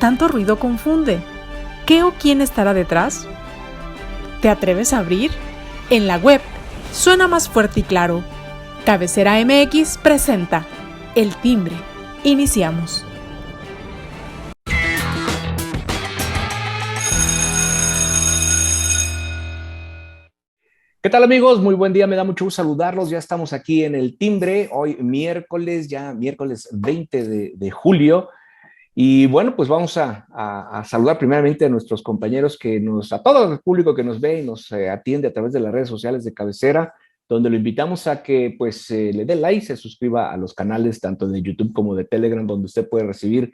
tanto ruido confunde. ¿Qué o quién estará detrás? ¿Te atreves a abrir? En la web suena más fuerte y claro. Cabecera MX presenta El Timbre. Iniciamos. ¿Qué tal, amigos? Muy buen día, me da mucho gusto saludarlos. Ya estamos aquí en El Timbre, hoy miércoles, ya miércoles 20 de julio. Y bueno, pues vamos a saludar primeramente a nuestros compañeros a todo el público que nos ve y nos atiende a través de las redes sociales de Cabecera, donde lo invitamos a que pues le dé like, se suscriba a los canales tanto de YouTube como de Telegram, donde usted puede recibir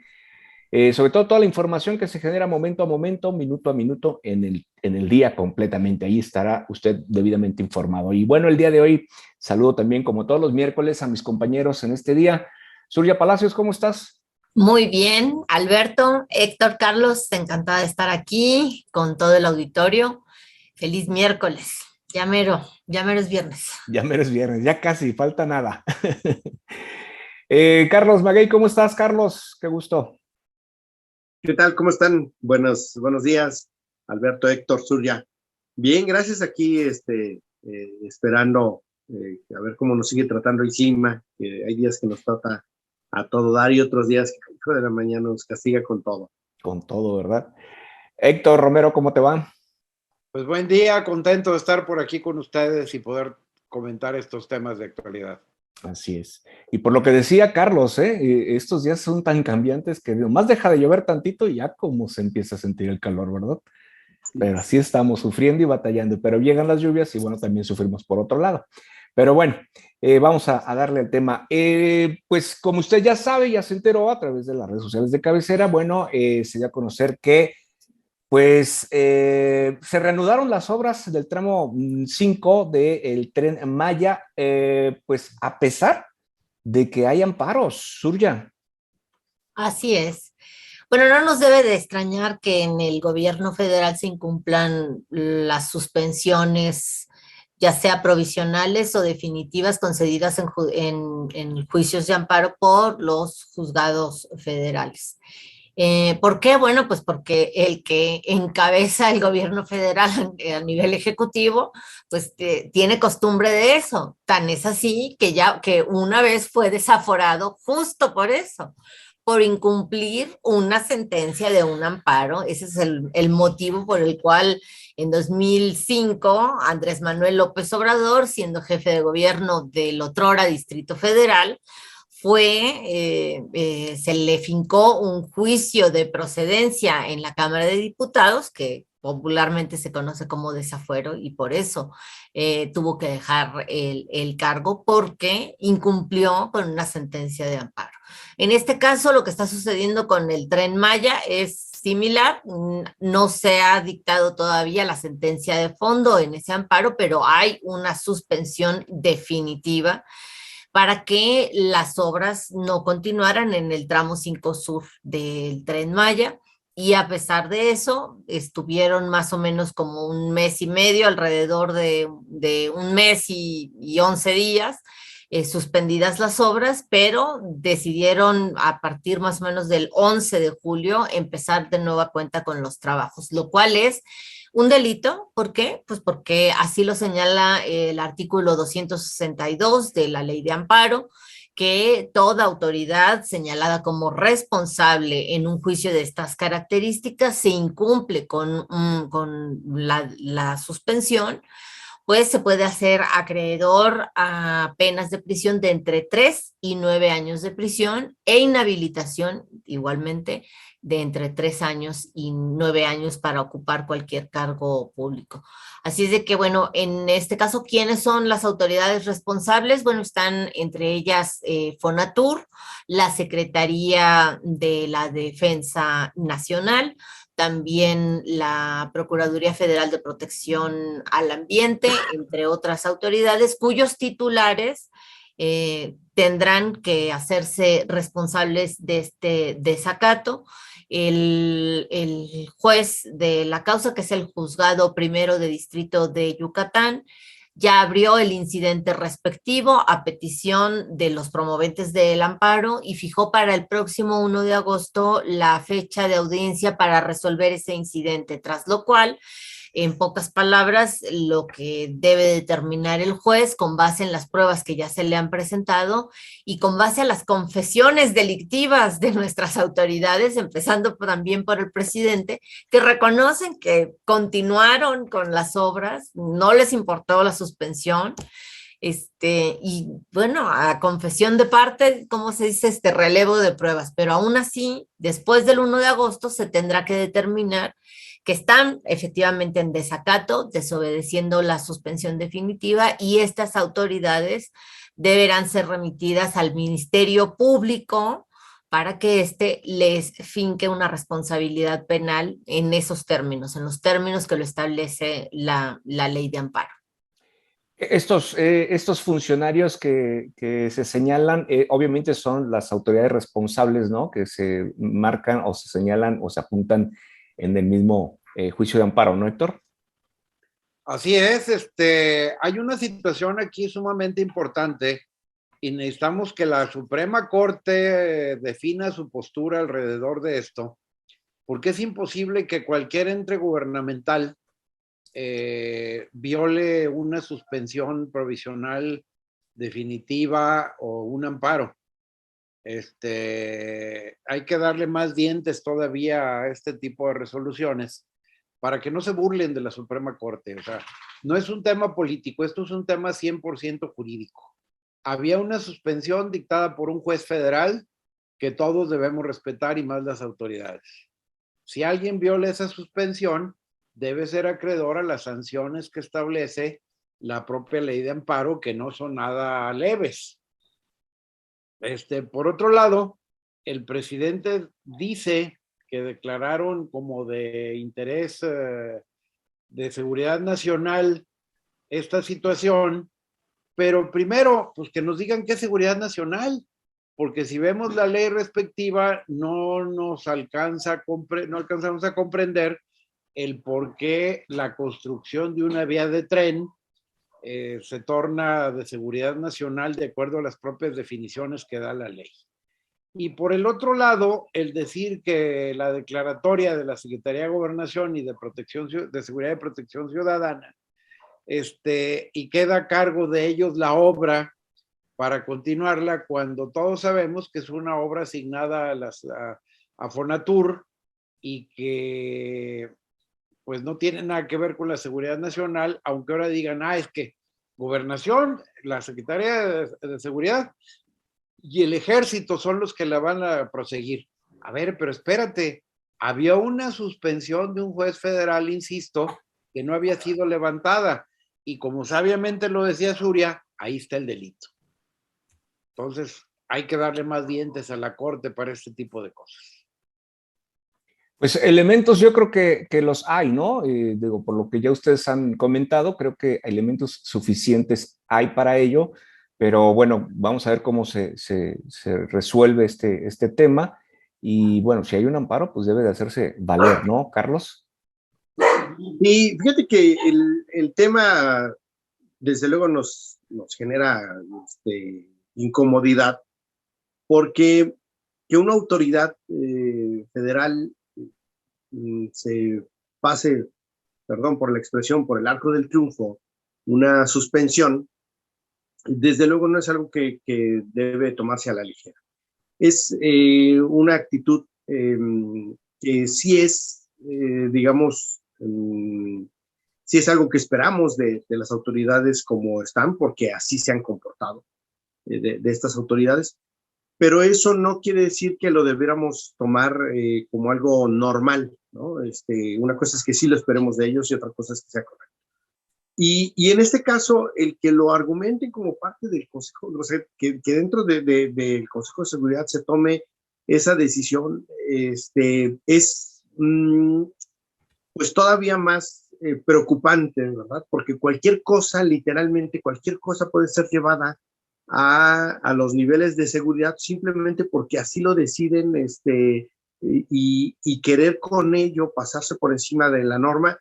sobre todo toda la información que se genera momento a momento, minuto a minuto en el día completamente. Ahí estará usted debidamente informado. Y bueno, el día de hoy saludo también, como todos los miércoles, a mis compañeros en este día. Surya Palacios, ¿cómo estás? Muy bien, Alberto, Héctor, Carlos, encantada de estar aquí con todo el auditorio. Feliz miércoles. Ya mero es viernes. Ya mero es viernes, ya casi, falta nada. Carlos Maguey, ¿cómo estás, Carlos? Qué gusto. ¿Qué tal? ¿Cómo están? Buenos días, Alberto, Héctor, Surya. Bien, gracias aquí, esperando a ver cómo nos sigue tratando el clima. Hay días que nos trata a todo dar y otros días que hijo de la mañana nos castiga con todo. Con todo, ¿verdad? Héctor Romero, ¿cómo te va? Pues buen día, contento de estar por aquí con ustedes y poder comentar estos temas de actualidad. Así es. Y por lo que decía Carlos, estos días son tan cambiantes que más deja de llover tantito y ya como se empieza a sentir el calor, ¿verdad? Pero así estamos sufriendo y batallando, pero llegan las lluvias y bueno, también sufrimos por otro lado. Pero bueno, vamos a darle al tema. Pues como usted ya sabe, ya se enteró a través de las redes sociales de Cabecera, bueno, se dio a conocer que pues se reanudaron las obras del tramo 5 del Tren Maya, pues a pesar de que hay amparos, Surya. Así es. Bueno, no nos debe de extrañar que en el gobierno federal se incumplan las suspensiones, ya sea provisionales o definitivas, concedidas en juicios de amparo por los juzgados federales. ¿Por qué? Bueno, pues porque el que encabeza el gobierno federal a nivel ejecutivo, pues tiene costumbre de eso. Tan es así que una vez fue desaforado justo por eso, por incumplir una sentencia de un amparo. Ese es el motivo por el cual en 2005 Andrés Manuel López Obrador, siendo jefe de gobierno del otrora Distrito Federal, se le fincó un juicio de procedencia en la Cámara de Diputados, que popularmente se conoce como desafuero, y por eso tuvo que dejar el cargo porque incumplió con una sentencia de amparo. En este caso, lo que está sucediendo con el Tren Maya es similar. No se ha dictado todavía la sentencia de fondo en ese amparo, pero hay una suspensión definitiva para que las obras no continuaran en el tramo 5 sur del Tren Maya. Y a pesar de eso, estuvieron más o menos como un mes y medio, alrededor de un mes y 11 días, suspendidas las obras, pero decidieron a partir más o menos del 11 de julio empezar de nueva cuenta con los trabajos, lo cual es un delito. ¿Por qué? Pues porque así lo señala el artículo 262 de la Ley de Amparo, que toda autoridad señalada como responsable en un juicio de estas características se incumple con la suspensión, pues se puede hacer acreedor a penas de prisión de entre 3 y 9 años de prisión e inhabilitación igualmente de entre 3 años y 9 años para ocupar cualquier cargo público. Así es de que, bueno, en este caso, ¿quiénes son las autoridades responsables? Bueno, están entre ellas Fonatur, la Secretaría de la Defensa Nacional, también la Procuraduría Federal de Protección al Ambiente, entre otras autoridades, cuyos titulares tendrán que hacerse responsables de este desacato. El juez de la causa, que es el juzgado primero de distrito de Yucatán, ya abrió el incidente respectivo a petición de los promoventes del amparo y fijó para el próximo 1 de agosto la fecha de audiencia para resolver ese incidente, tras lo cual, en pocas palabras, lo que debe determinar el juez con base en las pruebas que ya se le han presentado y con base a las confesiones delictivas de nuestras autoridades, empezando también por el presidente, que reconocen que continuaron con las obras, no les importó la suspensión. Y bueno, a confesión de parte, ¿cómo se dice? Relevo de pruebas, pero aún así, después del 1 de agosto se tendrá que determinar que están efectivamente en desacato, desobedeciendo la suspensión definitiva, y estas autoridades deberán ser remitidas al Ministerio Público para que éste les finque una responsabilidad penal en esos términos, en los términos que lo establece la ley de amparo. Estos funcionarios que se señalan, obviamente son las autoridades responsables, ¿no? Que se marcan o se señalan o se apuntan en el mismo juicio de amparo, ¿no, Héctor? Así es, hay una situación aquí sumamente importante y necesitamos que la Suprema Corte defina su postura alrededor de esto, porque es imposible que cualquier ente gubernamental viole una suspensión provisional definitiva o un amparo. Hay que darle más dientes todavía a este tipo de resoluciones para que no se burlen de la Suprema Corte. O sea, no es un tema político, esto es un tema 100% jurídico. Había una suspensión dictada por un juez federal que todos debemos respetar y más las autoridades. Si alguien viola esa suspensión, debe ser acreedor a las sanciones que establece la propia ley de amparo, que no son nada leves. Por otro lado, el presidente dice que declararon como de interés de seguridad nacional esta situación, pero primero, pues que nos digan qué es seguridad nacional, porque si vemos la ley respectiva, no alcanzamos a comprender el por qué la construcción de una vía de tren se torna de seguridad nacional de acuerdo a las propias definiciones que da la ley. Y por el otro lado, el decir que la declaratoria de la Secretaría de Gobernación y de Seguridad y Protección Ciudadana, y queda a cargo de ellos la obra para continuarla, cuando todos sabemos que es una obra asignada a Fonatur y que pues no tiene nada que ver con la seguridad nacional, aunque ahora digan, es que Gobernación, la Secretaría de Seguridad y el Ejército son los que la van a proseguir. A ver, pero espérate, había una suspensión de un juez federal, insisto, que no había sido levantada, y como sabiamente lo decía Zuria, ahí está el delito. Entonces, hay que darle más dientes a la Corte para este tipo de cosas. Pues elementos yo creo que los hay, ¿no? Digo, por lo que ya ustedes han comentado, creo que elementos suficientes hay para ello, pero bueno, vamos a ver cómo se resuelve este tema, y bueno, si hay un amparo, pues debe de hacerse valer, ¿no, Carlos? Y fíjate que el tema, desde luego, nos genera incomodidad, porque que una autoridad federal se pase, perdón por la expresión, por el arco del triunfo, una suspensión, desde luego no es algo que debe tomarse a la ligera. Es una actitud que sí es, digamos, sí es algo que esperamos de las autoridades como están, porque así se han comportado de estas autoridades, pero eso no quiere decir que lo debiéramos tomar como algo normal, ¿no? Una cosa es que sí lo esperemos de ellos y otra cosa es que sea correcto. Y en este caso, el que lo argumenten como parte del Consejo, o sea, que dentro del Consejo de Seguridad se tome esa decisión, es pues todavía más preocupante, ¿verdad? Porque cualquier cosa, literalmente cualquier cosa puede ser llevada a los niveles de seguridad simplemente porque así lo deciden, y querer con ello pasarse por encima de la norma.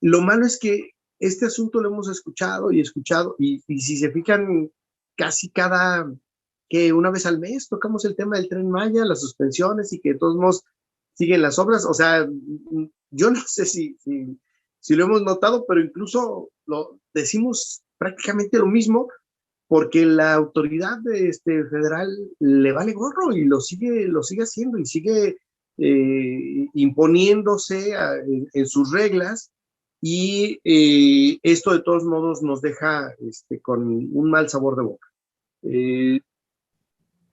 Lo malo es que este asunto lo hemos escuchado y escuchado, y si se fijan, casi que una vez al mes tocamos el tema del Tren Maya, las suspensiones, y que de todos modos siguen las obras. O sea, yo no sé si lo hemos notado, pero incluso lo decimos prácticamente lo mismo, porque la autoridad federal le vale gorro y lo sigue haciendo y sigue imponiéndose en sus reglas, y esto de todos modos nos deja con un mal sabor de boca.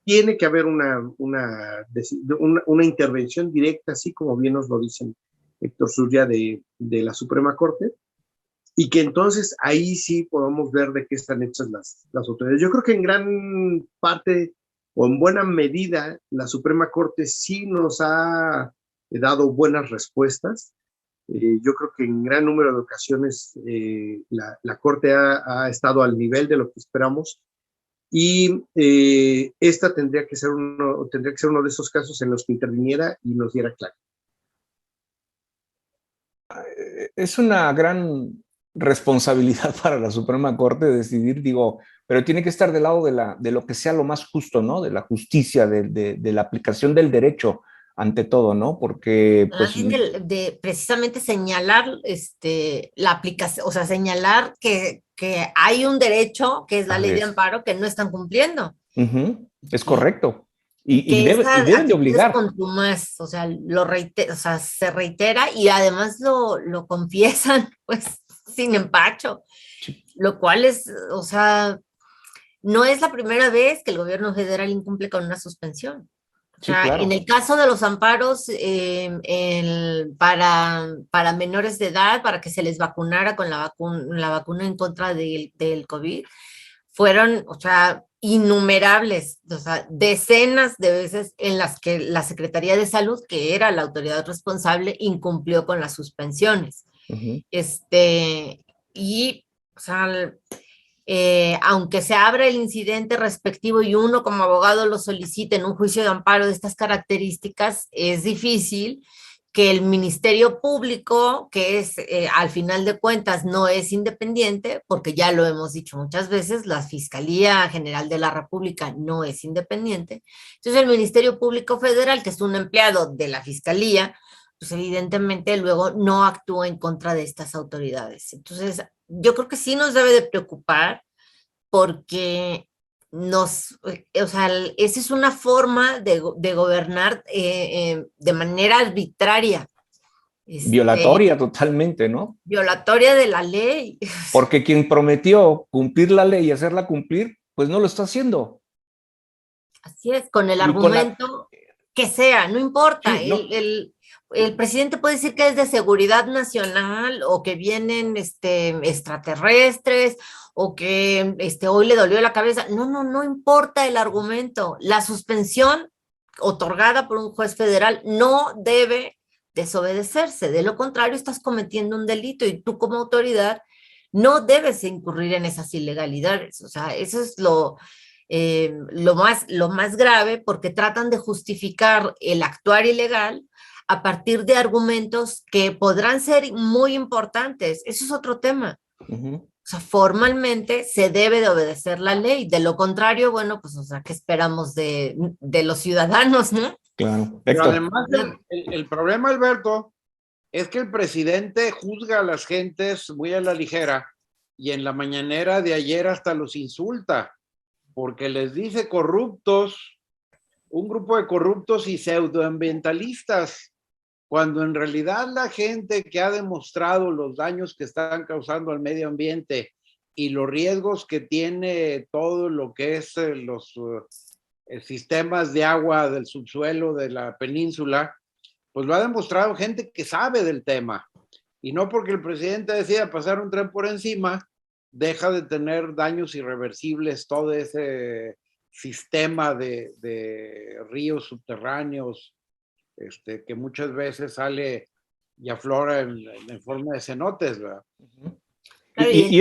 Tiene que haber una intervención directa, así como bien nos lo dicen Héctor Zurria de la Suprema Corte, y que entonces ahí sí podamos ver de qué están hechas las autoridades. Yo creo que en gran parte o en buena medida la Suprema Corte sí nos ha dado buenas respuestas. Yo creo que en gran número de ocasiones la Corte ha estado al nivel de lo que esperamos, y esta tendría que ser uno de esos casos en los que interviniera y nos diera claro. Es una gran responsabilidad para la Suprema Corte decidir, digo, pero tiene que estar del lado de lo que sea lo más justo, ¿no? De la justicia, de la aplicación del derecho ante todo, ¿no? Porque, pues... de precisamente señalar la aplicación, o sea, señalar que hay un derecho, que es la ley de amparo, que no están cumpliendo. Es correcto. Y deben de obligar. Contumaz, o sea, se reitera, y además lo confiesan, pues, sin empacho, lo cual es, o sea, no es la primera vez que el gobierno federal incumple con una suspensión. O sea, claro. En el caso de los amparos para menores de edad, para que se les vacunara con la vacuna en contra del COVID, fueron, o sea, innumerables, o sea, decenas de veces en las que la Secretaría de Salud, que era la autoridad responsable, incumplió con las suspensiones. Y, o sea, aunque se abra el incidente respectivo y uno como abogado lo solicite en un juicio de amparo de estas características, es difícil que el Ministerio Público, que es al final de cuentas no es independiente, porque ya lo hemos dicho muchas veces, la Fiscalía General de la República no es independiente. Entonces el Ministerio Público Federal, que es un empleado de la Fiscalía, pues evidentemente luego no actúa en contra de estas autoridades. Entonces yo creo que sí nos debe de preocupar, porque o sea, esa es una forma de gobernar de manera arbitraria. Violatoria totalmente, ¿no? Violatoria de la ley. Porque quien prometió cumplir la ley y hacerla cumplir, pues no lo está haciendo. Así es, con el argumento que sea, no importa. Sí, no. El presidente puede decir que es de seguridad nacional, o que vienen extraterrestres, o que hoy le dolió la cabeza. No importa el argumento. La suspensión otorgada por un juez federal no debe desobedecerse. De lo contrario, estás cometiendo un delito, y tú como autoridad no debes incurrir en esas ilegalidades. O sea, eso es lo más grave, porque tratan de justificar el actuar ilegal a partir de argumentos que podrán ser muy importantes. Eso es otro tema. O sea, formalmente se debe de obedecer la ley. De lo contrario, bueno, pues, o sea, ¿qué esperamos de los ciudadanos, no? Claro. Pero además, el problema, Alberto, es que el presidente juzga a las gentes muy a la ligera, y en la mañanera de ayer hasta los insulta, porque les dice corruptos, un grupo de corruptos y pseudoambientalistas, cuando en realidad la gente que ha demostrado los daños que están causando al medio ambiente y los riesgos que tiene todo lo que es los sistemas de agua del subsuelo de la península, pues lo ha demostrado gente que sabe del tema. Y no porque el presidente decida pasar un tren por encima, deja de tener daños irreversibles todo ese sistema de ríos subterráneos, que muchas veces sale y aflora en forma de cenotes, ¿verdad? Y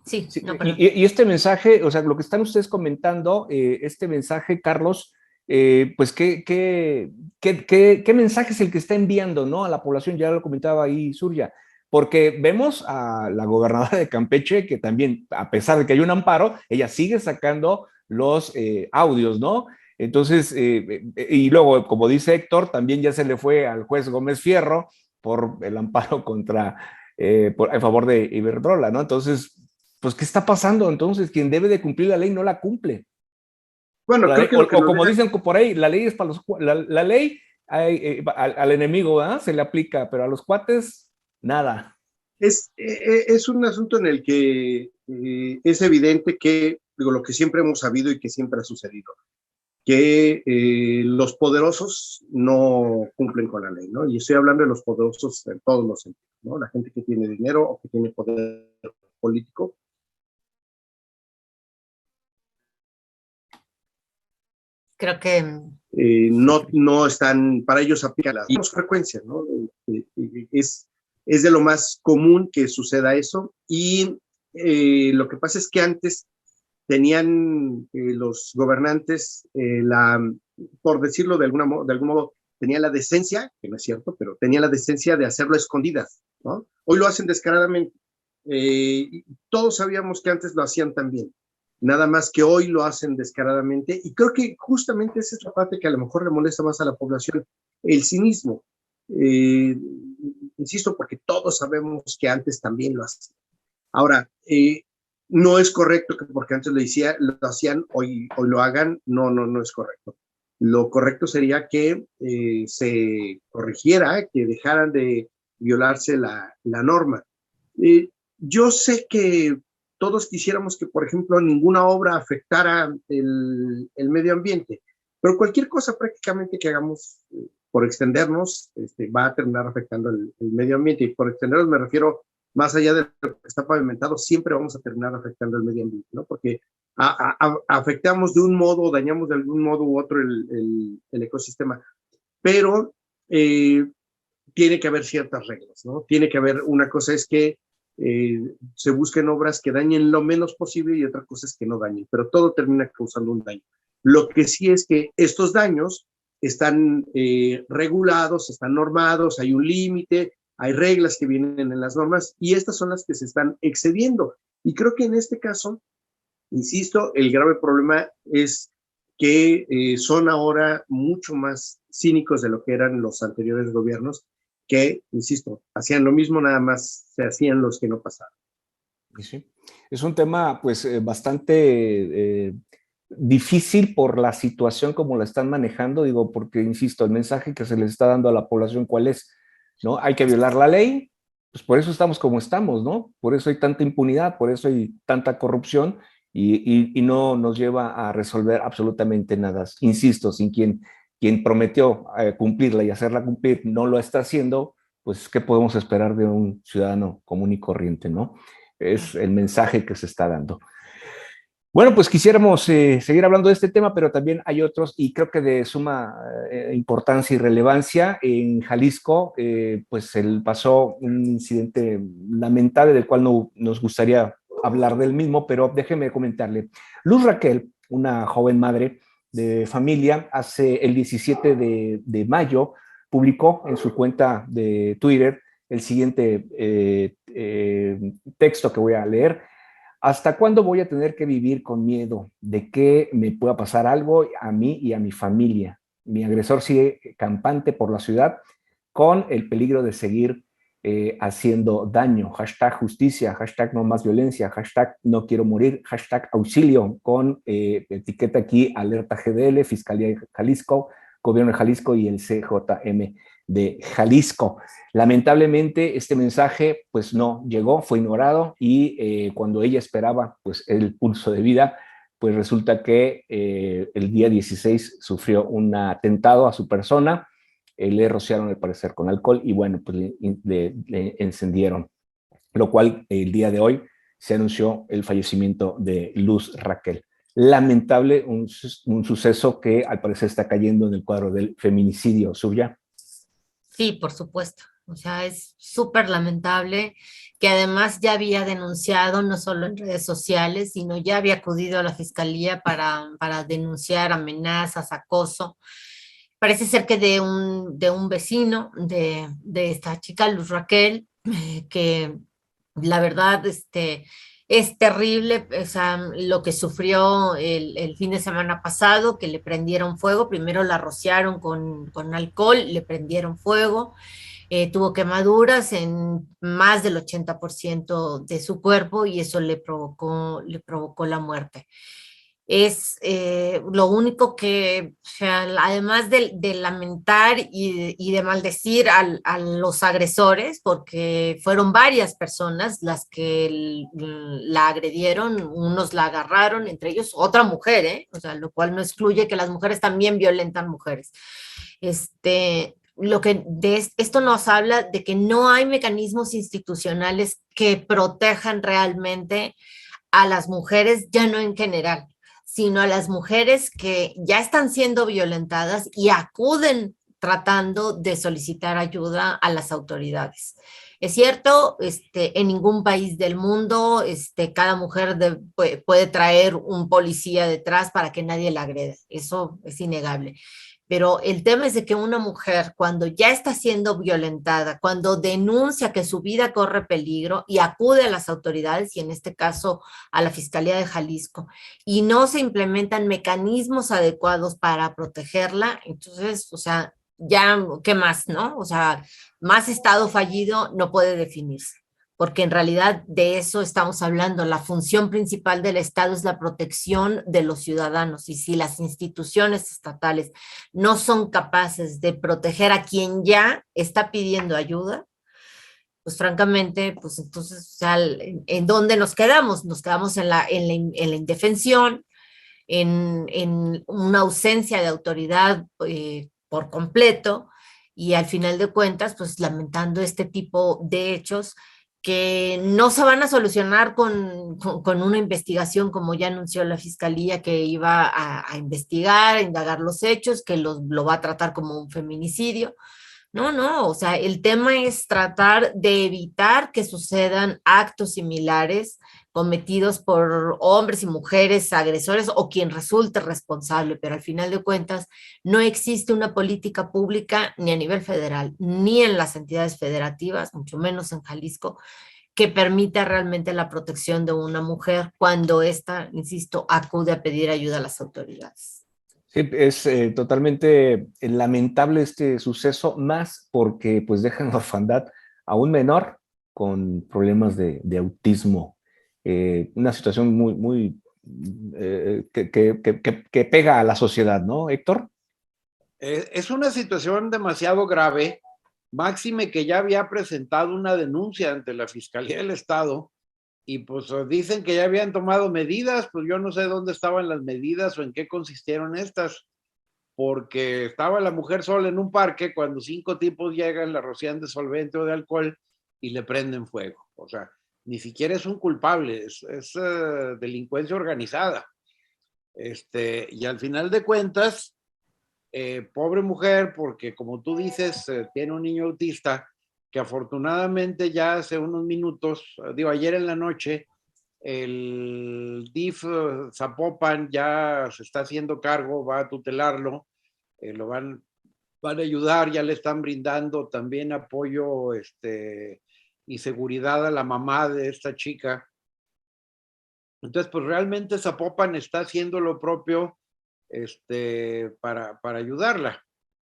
y este mensaje, o sea, lo que están ustedes comentando, este mensaje, Carlos, pues ¿qué mensaje es el que está enviando, ¿no?, a la población? Ya lo comentaba ahí Zurria, porque vemos a la gobernadora de Campeche que también, a pesar de que hay un amparo, ella sigue sacando los audios, ¿no? Entonces, y luego, como dice Héctor, también ya se le fue al juez Gómez Fierro por el amparo en favor de Iberdrola, ¿no? Entonces, pues, ¿qué está pasando? Entonces, quien debe de cumplir la ley no la cumple. Bueno, creo que lo que o como dicen por ahí, la ley es para la ley al enemigo, ¿verdad? Se le aplica, pero a los cuates, nada. Es un asunto en el que es evidente que, digo, lo que siempre hemos sabido y que siempre ha sucedido, que los poderosos no cumplen con la ley, ¿no? Y estoy hablando de los poderosos en todos los sentidos, ¿no? La gente que tiene dinero o que tiene poder político. Creo que no están, para ellos aplican las frecuencias, ¿no? Es de lo más común que suceda eso, y lo que pasa es que antes tenían los gobernantes por decirlo de algún modo, tenían la decencia, que no es cierto, pero tenían la decencia de hacerlo a escondidas, ¿no? Hoy lo hacen descaradamente. Todos sabíamos que antes lo hacían también, nada más que hoy lo hacen descaradamente, y creo que justamente esa es la parte que a lo mejor le molesta más a la población, el cinismo. Insisto, porque todos sabemos que antes también lo hacían. Ahora, no es correcto que porque antes lo hacían, hoy lo hagan. No es correcto. Lo correcto sería que se corrigiera, que dejaran de violarse la norma. Yo sé que todos quisiéramos que, por ejemplo, ninguna obra afectara el medio ambiente, pero cualquier cosa prácticamente que hagamos por extendernos va a terminar afectando el medio ambiente, y por extendernos me refiero más allá de lo que está pavimentado, siempre vamos a terminar afectando el medio ambiente, ¿no? Porque afectamos de un modo, dañamos de algún modo u otro el ecosistema, pero tiene que haber ciertas reglas, ¿no? Tiene que haber, una cosa es que se busquen obras que dañen lo menos posible, y otra cosa es que no dañen, pero todo termina causando un daño. Lo que sí es que estos daños están regulados, están normados, hay un límite, hay reglas que vienen en las normas, y estas son las que se están excediendo. Y creo que en este caso, insisto, el grave problema es que son ahora mucho más cínicos de lo que eran los anteriores gobiernos, que, insisto, hacían lo mismo, nada más se hacían los que no pasaban. Sí. Es un tema, pues, bastante difícil por la situación como la están manejando, digo, porque, insisto, el mensaje que se les está dando a la población, ¿cuál es? ¿No? Hay que violar la ley, pues por eso estamos como estamos, ¿no? Por eso hay tanta impunidad, por eso hay tanta corrupción, y no nos lleva a resolver absolutamente nada. Insisto, sin quien prometió cumplirla y hacerla cumplir no lo está haciendo, pues ¿qué podemos esperar de un ciudadano común y corriente, no? Es el mensaje que se está dando. Bueno, pues quisiéramos seguir hablando de este tema, pero también hay otros, y creo que de suma importancia y relevancia. En Jalisco, pues pasó un incidente lamentable del cual no nos gustaría hablar del mismo, pero déjeme comentarle. Luz Raquel, una joven madre de familia, el 17 de mayo, publicó en su cuenta de Twitter el siguiente texto que voy a leer. ¿Hasta cuándo voy a tener que vivir con miedo de que me pueda pasar algo a mí y a mi familia? Mi agresor sigue campante por la ciudad con el peligro de seguir haciendo daño. Hashtag justicia, hashtag no más violencia, hashtag no quiero morir, hashtag auxilio, con etiqueta aquí alerta GDL, Fiscalía de Jalisco, Gobierno de Jalisco y el CJM de Jalisco. Lamentablemente este mensaje pues no llegó, fue ignorado, y cuando ella esperaba pues el pulso de vida, pues resulta que el día 16 sufrió un atentado a su persona, le rociaron al parecer con alcohol y bueno, pues le encendieron, lo cual el día de hoy se anunció el fallecimiento de Luz Raquel. Lamentable, un suceso que al parecer está cayendo en el cuadro del feminicidio. Suya. Sí, por supuesto. O sea, es súper lamentable, que además ya había denunciado, no solo en redes sociales, sino ya había acudido a la fiscalía para denunciar amenazas, acoso. Parece ser que de un vecino de esta chica, Luz Raquel, que la verdad, es terrible, o sea, lo que sufrió el fin de semana pasado, que le prendieron fuego, primero la rociaron con alcohol, le prendieron fuego, tuvo quemaduras en más del 80% de su cuerpo y eso le provocó la muerte. Es lo único que, o sea, además de lamentar y de maldecir a los agresores, porque fueron varias personas las que la agredieron, unos la agarraron, entre ellos otra mujer, ¿eh? O sea, lo cual no excluye que las mujeres también violentan mujeres. Lo que esto nos habla de que no hay mecanismos institucionales que protejan realmente a las mujeres, ya no en general, sino a las mujeres que ya están siendo violentadas y acuden tratando de solicitar ayuda a las autoridades. Es cierto, en ningún país del mundo, cada mujer puede traer un policía detrás para que nadie la agreda. Eso es innegable. Pero el tema es de que una mujer, cuando ya está siendo violentada, cuando denuncia que su vida corre peligro y acude a las autoridades, y en este caso a la Fiscalía de Jalisco, y no se implementan mecanismos adecuados para protegerla, entonces, o sea, ya, ¿qué más, no? O sea, más estado fallido no puede definirse, porque en realidad de eso estamos hablando. La función principal del Estado es la protección de los ciudadanos, y si las instituciones estatales no son capaces de proteger a quien ya está pidiendo ayuda, pues francamente, pues entonces, o sea, ¿en dónde nos quedamos? Nos quedamos en la indefensión, en una ausencia de autoridad por completo, y al final de cuentas, pues lamentando este tipo de hechos que no se van a solucionar con una investigación, como ya anunció la Fiscalía que iba a investigar, a indagar los hechos, que lo va a tratar como un feminicidio. No, no, o sea, el tema es tratar de evitar que sucedan actos similares cometidos por hombres y mujeres agresores o quien resulte responsable, pero al final de cuentas no existe una política pública ni a nivel federal, ni en las entidades federativas, mucho menos en Jalisco, que permita realmente la protección de una mujer cuando ésta, insisto, acude a pedir ayuda a las autoridades. Sí, es totalmente lamentable este suceso, más porque pues deja en orfandad a un menor con problemas de autismo. Una situación muy que pega a la sociedad, ¿no, Héctor? Es una situación demasiado grave, máxime que ya había presentado una denuncia ante la Fiscalía del Estado y pues dicen que ya habían tomado medidas, pues yo no sé dónde estaban las medidas o en qué consistieron estas, porque estaba la mujer sola en un parque cuando 5 tipos llegan, la rocian de solvente o de alcohol y le prenden fuego. O sea, ni siquiera es un culpable, es delincuencia organizada. Y al final de cuentas, pobre mujer, porque como tú dices, tiene un niño autista que afortunadamente ya hace unos minutos, digo, ayer en la noche, el DIF Zapopan ya se está haciendo cargo, va a tutelarlo, lo van a ayudar, ya le están brindando también apoyo y seguridad a la mamá de esta chica. Entonces, pues realmente Zapopan está haciendo lo propio para ayudarla.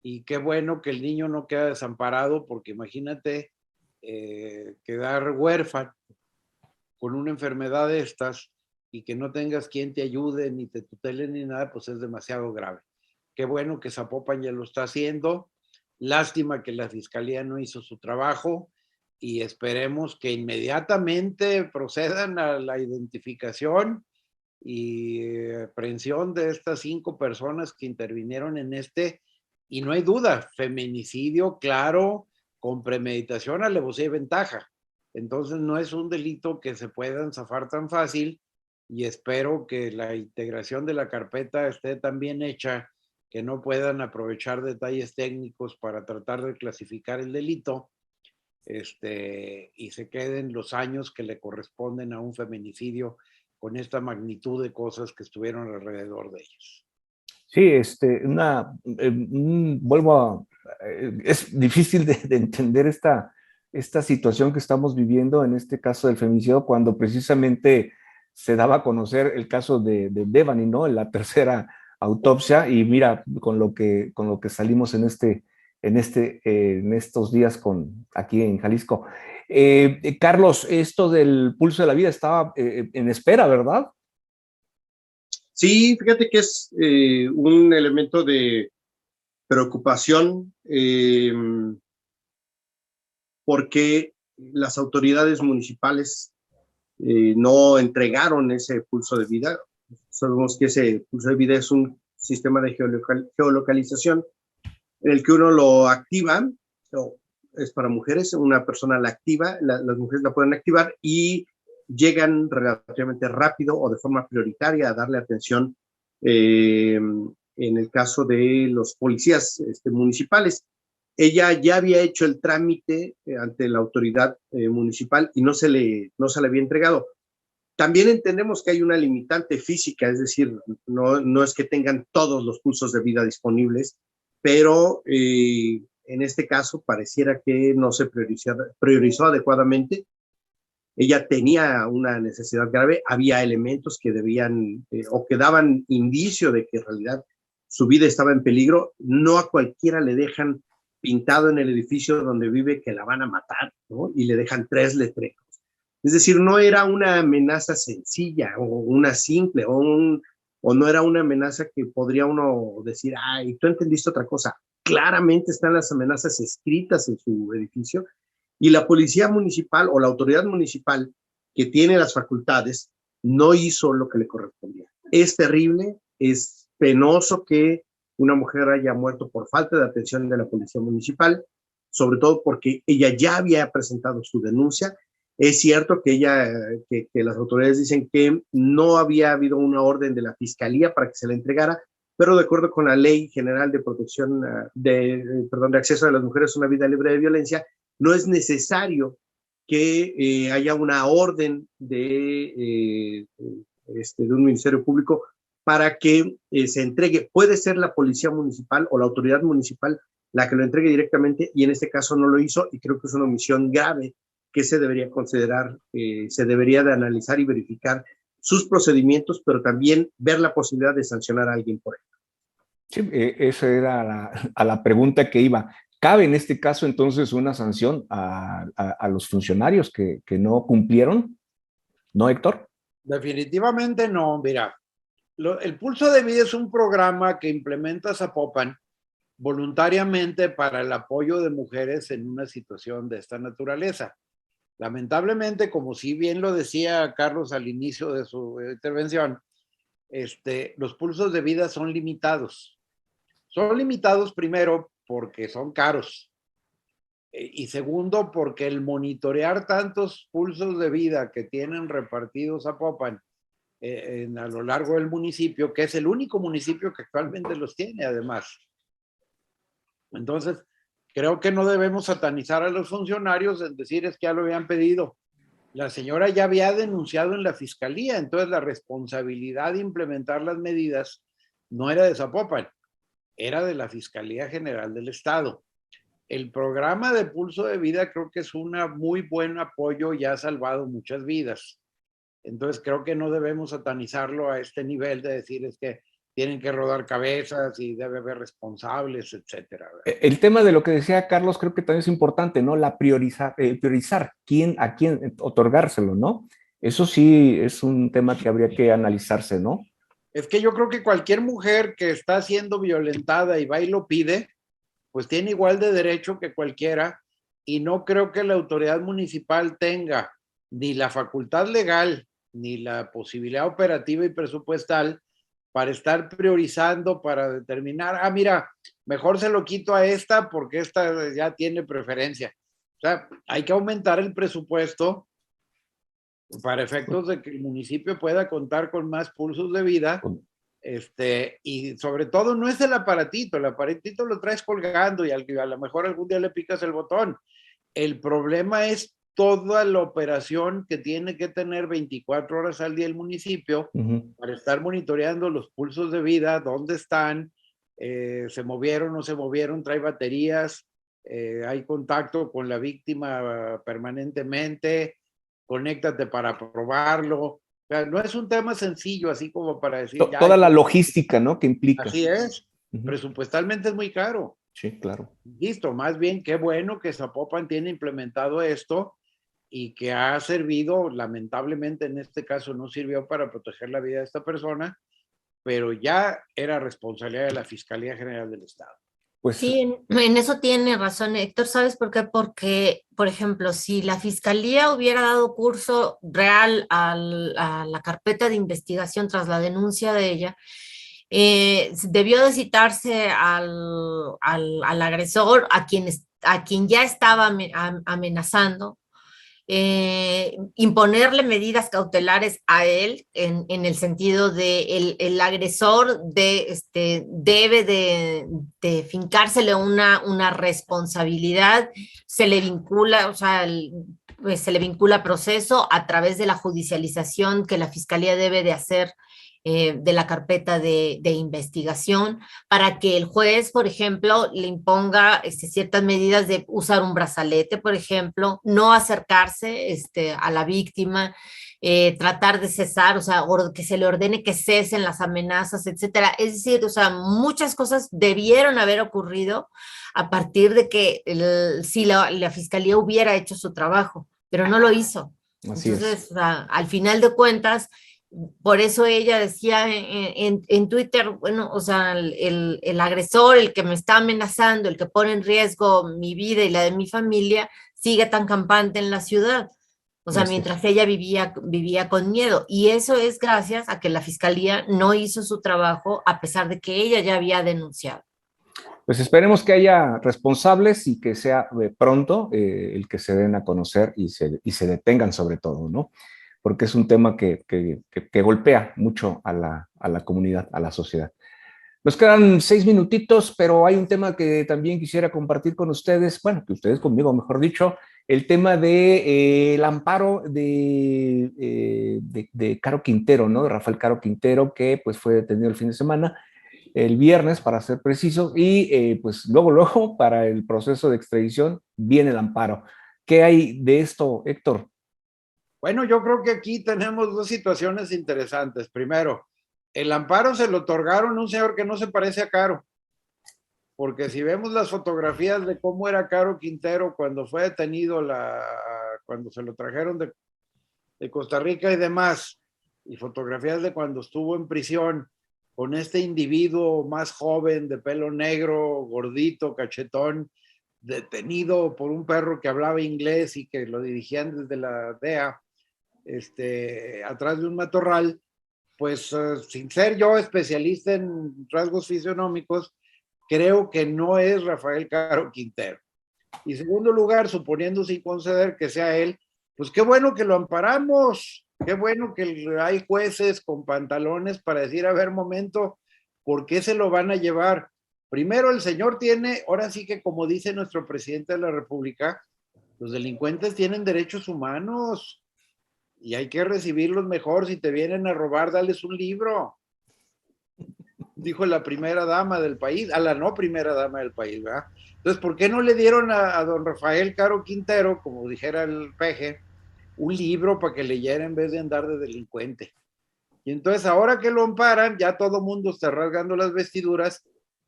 Y qué bueno que el niño no queda desamparado, porque imagínate quedar huérfano con una enfermedad de estas y que no tengas quien te ayude, ni te tutele, ni nada, pues es demasiado grave. Qué bueno que Zapopan ya lo está haciendo. Lástima que la Fiscalía no hizo su trabajo y esperemos que inmediatamente procedan a la identificación y aprehensión de estas 5 personas que intervinieron en y no hay duda, feminicidio claro, con premeditación, alevosía y ventaja. Entonces no es un delito que se puedan zafar tan fácil y espero que la integración de la carpeta esté tan bien hecha que no puedan aprovechar detalles técnicos para tratar de clasificar el delito y se queden los años que le corresponden a un feminicidio con esta magnitud de cosas que estuvieron alrededor de ellos. Sí, vuelvo a... es difícil de entender esta situación que estamos viviendo en este caso del feminicidio, cuando precisamente se daba a conocer el caso de Devani, ¿no? En la tercera autopsia, y mira, con lo que salimos en estos días aquí en Jalisco. Carlos, esto del pulso de la vida estaba en espera, ¿verdad? Sí, fíjate que es un elemento de preocupación porque las autoridades municipales no entregaron ese pulso de vida. Sabemos que ese pulso de vida es un sistema de geolocalización en el que uno lo activa, es para mujeres, una persona la activa, las mujeres la pueden activar y llegan relativamente rápido o de forma prioritaria a darle atención en el caso de los policías municipales. Ella ya había hecho el trámite ante la autoridad municipal y no se le había entregado. También entendemos que hay una limitante física, es decir, no es que tengan todos los pulsos de vida disponibles, pero en este caso pareciera que no se priorizó adecuadamente. Ella tenía una necesidad grave, había elementos que debían o que daban indicio de que en realidad su vida estaba en peligro. No a cualquiera le dejan pintado en el edificio donde vive que la van a matar, ¿no? Y le dejan 3 letreros. Es decir, no era una amenaza sencilla o una simple o no era una amenaza que podría uno decir, ay, tú entendiste otra cosa. Claramente están las amenazas escritas en su edificio y la policía municipal o la autoridad municipal que tiene las facultades no hizo lo que le correspondía. Es terrible, es penoso que una mujer haya muerto por falta de atención de la policía municipal, sobre todo porque ella ya había presentado su denuncia. Es cierto que que las autoridades dicen que no había habido una orden de la fiscalía para que se la entregara, pero de acuerdo con la Ley General de Protección de Acceso de las Mujeres a una Vida Libre de Violencia, no es necesario que haya una orden de un ministerio público para que se entregue. Puede ser la policía municipal o la autoridad municipal la que lo entregue directamente, y en este caso no lo hizo, y creo que es una omisión grave que se debería considerar, se debería de analizar y verificar sus procedimientos, pero también ver la posibilidad de sancionar a alguien por ello. Sí, esa era a la pregunta que iba. ¿Cabe en este caso entonces una sanción a los funcionarios que no cumplieron? ¿No, Héctor? Definitivamente no, mira. El Pulso de Vida es un programa que implementa Zapopan voluntariamente para el apoyo de mujeres en una situación de esta naturaleza. Lamentablemente, como sí bien lo decía Carlos al inicio de su intervención, los pulsos de vida son limitados. Son limitados primero porque son caros y segundo porque el monitorear tantos pulsos de vida que tienen repartidos a Zapopan a lo largo del municipio, que es el único municipio que actualmente los tiene además. Entonces, creo que no debemos satanizar a los funcionarios en decir es que ya lo habían pedido. La señora ya había denunciado en la fiscalía, entonces la responsabilidad de implementar las medidas no era de Zapopan, era de la Fiscalía General del Estado. El programa de Pulso de Vida creo que es un muy buen apoyo y ha salvado muchas vidas. Entonces creo que no debemos satanizarlo a este nivel de decir es que tienen que rodar cabezas y debe haber responsables, etcétera. El tema de lo que decía Carlos creo que también es importante, ¿no? Priorizar a quién otorgárselo, ¿no? Eso sí es un tema que habría que analizarse, ¿no? Es que yo creo que cualquier mujer que está siendo violentada y va y lo pide, pues tiene igual de derecho que cualquiera, y no creo que la autoridad municipal tenga ni la facultad legal ni la posibilidad operativa y presupuestal para estar priorizando, para determinar, mira, mejor se lo quito a esta porque esta ya tiene preferencia. O sea, hay que aumentar el presupuesto para efectos de que el municipio pueda contar con más pulsos de vida, y sobre todo no es el aparatito lo traes colgando y a lo mejor algún día le picas el botón. El problema es toda la operación que tiene que tener 24 horas al día el municipio para estar monitoreando los pulsos de vida, dónde están, se movieron, no se movieron, trae baterías, hay contacto con la víctima permanentemente, conéctate para probarlo. O sea, no es un tema sencillo, así como para decir... Toda la logística, ¿no? Que implica. Así es. Presupuestalmente es muy caro. Sí, claro. Listo, más bien qué bueno que Zapopan tiene implementado esto y que ha servido, lamentablemente en este caso no sirvió para proteger la vida de esta persona, pero ya era responsabilidad de la Fiscalía General del Estado. Pues, sí, en eso tiene razón Héctor, ¿sabes por qué? Porque, por ejemplo, si la Fiscalía hubiera dado curso real a la carpeta de investigación tras la denuncia de ella, debió de citarse al agresor, a quien ya estaba amenazando, imponerle medidas cautelares a él en el sentido de el agresor debe de fincársele una responsabilidad, se le vincula, o sea, pues, se le vincula proceso a través de la judicialización que la Fiscalía debe de hacer de la carpeta de investigación, para que el juez, por ejemplo, le imponga ciertas medidas de usar un brazalete, por ejemplo, no acercarse a la víctima, tratar de cesar, o sea, que se le ordene que cesen las amenazas, etcétera. Es decir, o sea, muchas cosas debieron haber ocurrido a partir de que si la Fiscalía hubiera hecho su trabajo, pero no lo hizo. Así Entonces, o sea, al final de cuentas, por eso ella decía en Twitter, bueno, o sea, el agresor, el que me está amenazando, el que pone en riesgo mi vida y la de mi familia, sigue tan campante en la ciudad. O sea, mientras ella vivía con miedo. Y eso es gracias a que la Fiscalía no hizo su trabajo, a pesar de que ella ya había denunciado. Pues esperemos que haya responsables y que sea pronto el que se den a conocer y se detengan sobre todo, ¿no? Porque es un tema que golpea mucho a la comunidad, a la sociedad. Nos quedan 6 minutitos, pero hay un tema que también quisiera compartir con ustedes, bueno, que ustedes conmigo, mejor dicho, el tema de el amparo de Caro Quintero, ¿no? De Rafael Caro Quintero, que pues fue detenido el fin de semana, el viernes, para ser precisos, y pues luego, para el proceso de extradición, viene el amparo. ¿Qué hay de esto, Héctor? Bueno, yo creo que aquí tenemos dos situaciones interesantes. Primero, el amparo se lo otorgaron a un señor que no se parece a Caro, porque si vemos las fotografías de cómo era Caro Quintero cuando fue detenido, cuando se lo trajeron de Costa Rica y demás, y fotografías de cuando estuvo en prisión con este individuo más joven, de pelo negro, gordito, cachetón, detenido por un perro que hablaba inglés y que lo dirigían desde la DEA, atrás de un matorral, pues sin ser yo especialista en rasgos fisionómicos, creo que no es Rafael Caro Quintero. Y en segundo lugar, suponiendo sin conceder que sea él, pues qué bueno que lo amparamos, qué bueno que hay jueces con pantalones para decir, a ver, momento, ¿por qué se lo van a llevar? Primero, el señor tiene, ahora sí que como dice nuestro presidente de la República, los delincuentes tienen derechos humanos y hay que recibirlos mejor. Si te vienen a robar, dales un libro. Dijo la primera dama del país, a la no primera dama del país, ¿verdad? Entonces, ¿por qué no le dieron a don Rafael Caro Quintero, como dijera el peje, un libro para que leyera en vez de andar de delincuente? Y entonces, ahora que lo amparan, ya todo el mundo está rasgando las vestiduras,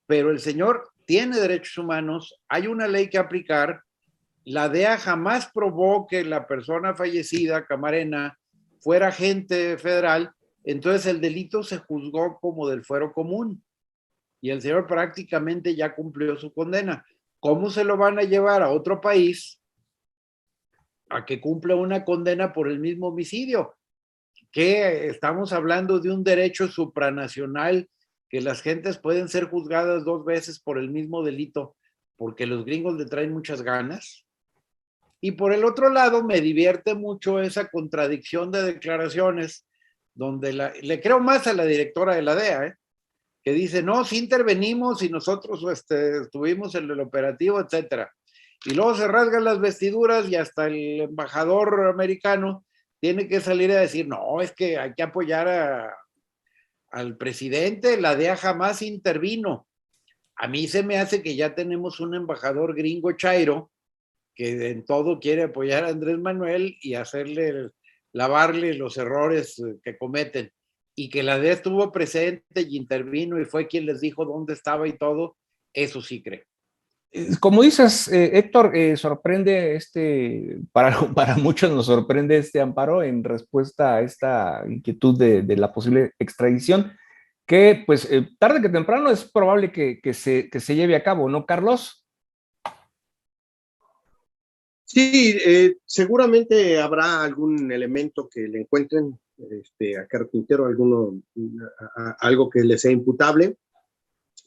pero el señor tiene derechos humanos, hay una ley que aplicar. La DEA jamás probó que la persona fallecida, Camarena, fuera agente federal, entonces el delito se juzgó como del fuero común y el señor prácticamente ya cumplió su condena. ¿Cómo se lo van a llevar a otro país a que cumpla una condena por el mismo homicidio? Que estamos hablando de un derecho supranacional, que las gentes pueden ser juzgadas 2 veces por el mismo delito, porque los gringos le traen muchas ganas. Y por el otro lado, me divierte mucho esa contradicción de declaraciones, donde le creo más a la directora de la DEA, que dice, no, sí intervenimos y nosotros estuvimos en el operativo, etcétera. Y luego se rasgan las vestiduras y hasta el embajador americano tiene que salir a decir, no, es que hay que apoyar al presidente, la DEA jamás intervino. A mí se me hace que ya tenemos un embajador gringo chairo que en todo quiere apoyar a Andrés Manuel y lavarle los errores que cometen. Y que la DEA estuvo presente y intervino y fue quien les dijo dónde estaba y todo, eso sí creo. Como dices, Héctor, sorprende para muchos nos sorprende este amparo en respuesta a esta inquietud de la posible extradición, que pues tarde que temprano es probable que se lleve a cabo, ¿no, Carlos? Sí, seguramente habrá algún elemento que le encuentren a Caro Quintero, algo que le sea imputable,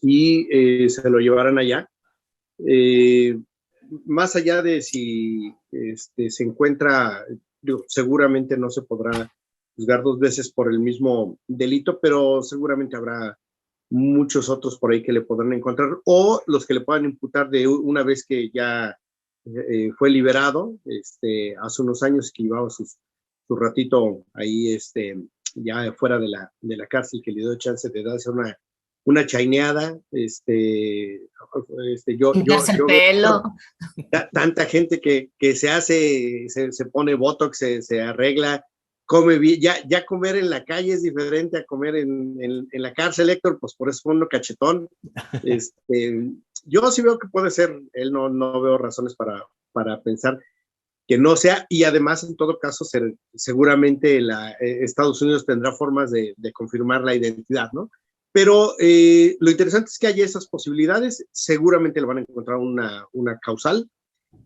y se lo llevarán allá. Más allá de si se encuentra, seguramente no se podrá juzgar dos veces por el mismo delito, pero seguramente habrá muchos otros por ahí que le podrán encontrar, o los que le puedan imputar de una vez que ya fue liberado, hace unos años que llevaba su ratito ahí, ya fuera de la cárcel, que le dio chance de darse una chaineada, Pintarse el pelo. Tanta gente que se pone botox, se arregla, come bien. Ya comer en la calle es diferente a comer en la cárcel, Héctor, pues por eso fue uno cachetón. Yo sí veo que puede ser, él no veo razones para pensar que no sea, y además en todo caso seguramente Estados Unidos tendrá formas de confirmar la identidad, ¿no? Pero lo interesante es que haya esas posibilidades, seguramente le van a encontrar una causal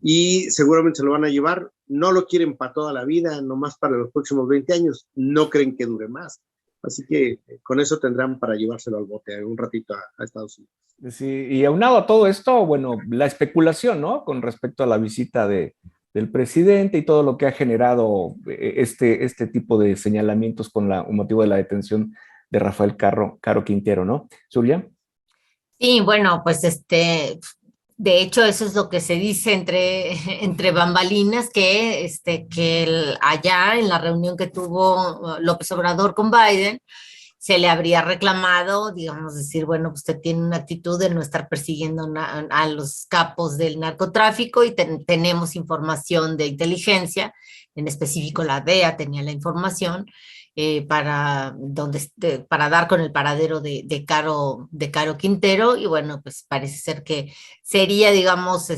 y seguramente se lo van a llevar. No lo quieren para toda la vida, nomás para los próximos 20 años, no creen que dure más. Así que con eso tendrán para llevárselo al bote un ratito a Estados Unidos. Sí, y aunado a todo esto, bueno, la especulación, ¿no? Con respecto a la visita del presidente y todo lo que ha generado este tipo de señalamientos con motivo de la detención de Rafael Caro Quintero, ¿no? Zulia. Sí, bueno, pues de hecho eso es lo que se dice entre bambalinas, que allá en la reunión que tuvo López Obrador con Biden, se le habría reclamado, digamos, decir, bueno, usted tiene una actitud de no estar persiguiendo a los capos del narcotráfico y tenemos información de inteligencia, en específico la DEA tenía la información, para dar con el paradero de Caro Quintero, y bueno, pues parece ser que sería, digamos,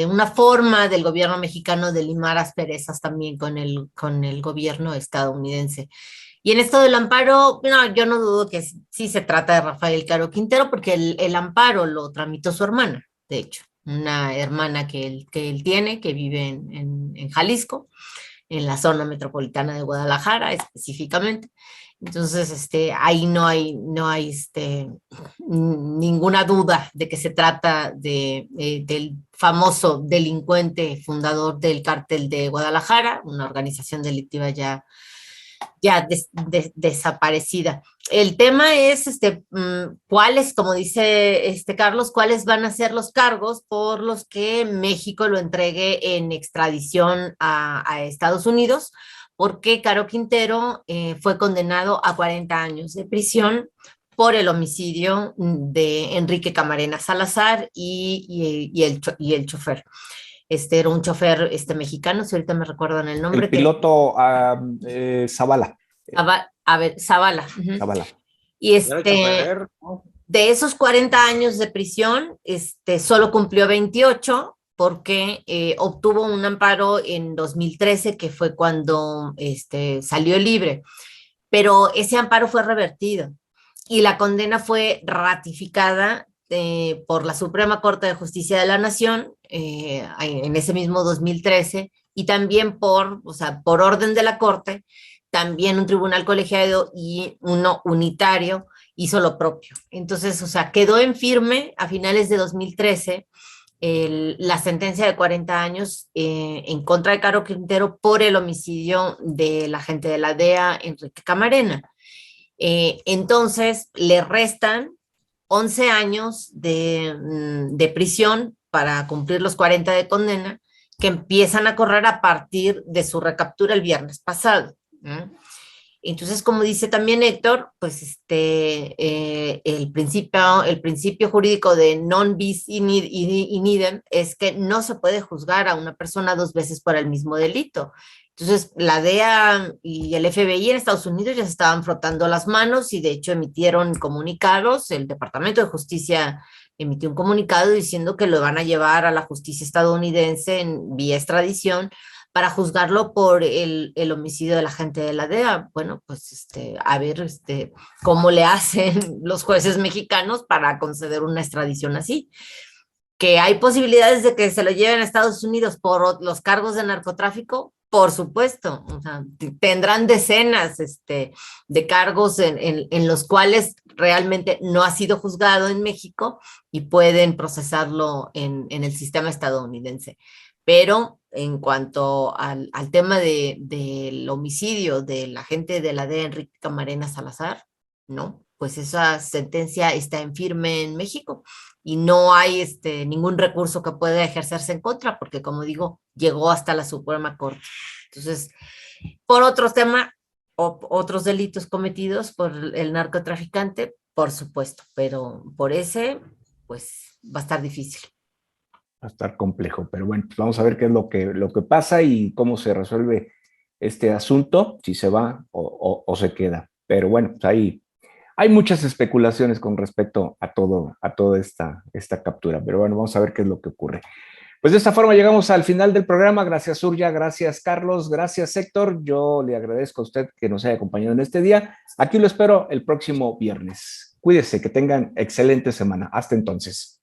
una forma del gobierno mexicano de limar asperezas también con el gobierno estadounidense. Y en esto del amparo, no, yo no dudo que sí se trata de Rafael Caro Quintero, porque el amparo lo tramitó su hermana, de hecho, una hermana que él tiene, que vive en Jalisco, en la zona metropolitana de Guadalajara específicamente. Entonces, ahí no hay ninguna duda de que se trata del famoso delincuente fundador del Cártel de Guadalajara, una organización delictiva ya desaparecida. El tema es cuáles, como dice Carlos, cuáles van a ser los cargos por los que México lo entregue en extradición a Estados Unidos, porque Caro Quintero fue condenado a 40 años de prisión por el homicidio de Enrique Camarena Salazar y el chofer. Era un chofer mexicano, si ahorita me recuerdan el nombre. El piloto Zavala. Zavala. Zavala. Y de esos 40 años de prisión, solo cumplió 28 porque obtuvo un amparo en 2013, que fue cuando salió libre. Pero ese amparo fue revertido y la condena fue ratificada por la Suprema Corte de Justicia de la Nación en ese mismo 2013, y también por orden de la Corte, también un tribunal colegiado y uno unitario hizo lo propio. Entonces, quedó en firme a finales de 2013 la sentencia de 40 años en contra de Caro Quintero por el homicidio del agente de la DEA, Enrique Camarena. Entonces, le restan 11 años de prisión para cumplir los 40 de condena, que empiezan a correr a partir de su recaptura el viernes pasado. Entonces, como dice también Héctor, pues el principio jurídico de non bis in idem es que no se puede juzgar a una persona 2 veces por el mismo delito. Entonces, la DEA y el FBI en Estados Unidos ya se estaban frotando las manos y de hecho emitieron comunicados. El Departamento de Justicia emitió un comunicado diciendo que lo van a llevar a la justicia estadounidense en vía extradición para juzgarlo por el homicidio del agente de la DEA. Bueno, pues a ver cómo le hacen los jueces mexicanos para conceder una extradición así. Que hay posibilidades de que se lo lleven a Estados Unidos por los cargos de narcotráfico, por supuesto. O sea, tendrán decenas de cargos en los cuales realmente no ha sido juzgado en México y pueden procesarlo en el sistema estadounidense. Pero en cuanto al tema del homicidio del agente de la DEA, Enrique Camarena Salazar, no, pues esa sentencia está en firme en México y no hay ningún recurso que pueda ejercerse en contra, porque como digo, llegó hasta la Suprema Corte. Entonces, por otros temas, otros delitos cometidos por el narcotraficante, por supuesto, pero por ese, pues va a estar difícil. Va a estar complejo, pero bueno, pues vamos a ver qué es lo que pasa y cómo se resuelve este asunto, si se va o se queda. Pero bueno, pues hay muchas especulaciones con respecto a toda esta captura, pero bueno, vamos a ver qué es lo que ocurre. Pues de esta forma llegamos al final del programa. Gracias, Surya, gracias, Carlos, gracias, Héctor. Yo le agradezco a usted que nos haya acompañado en este día. Aquí lo espero el próximo viernes. Cuídese, que tengan excelente semana. Hasta entonces.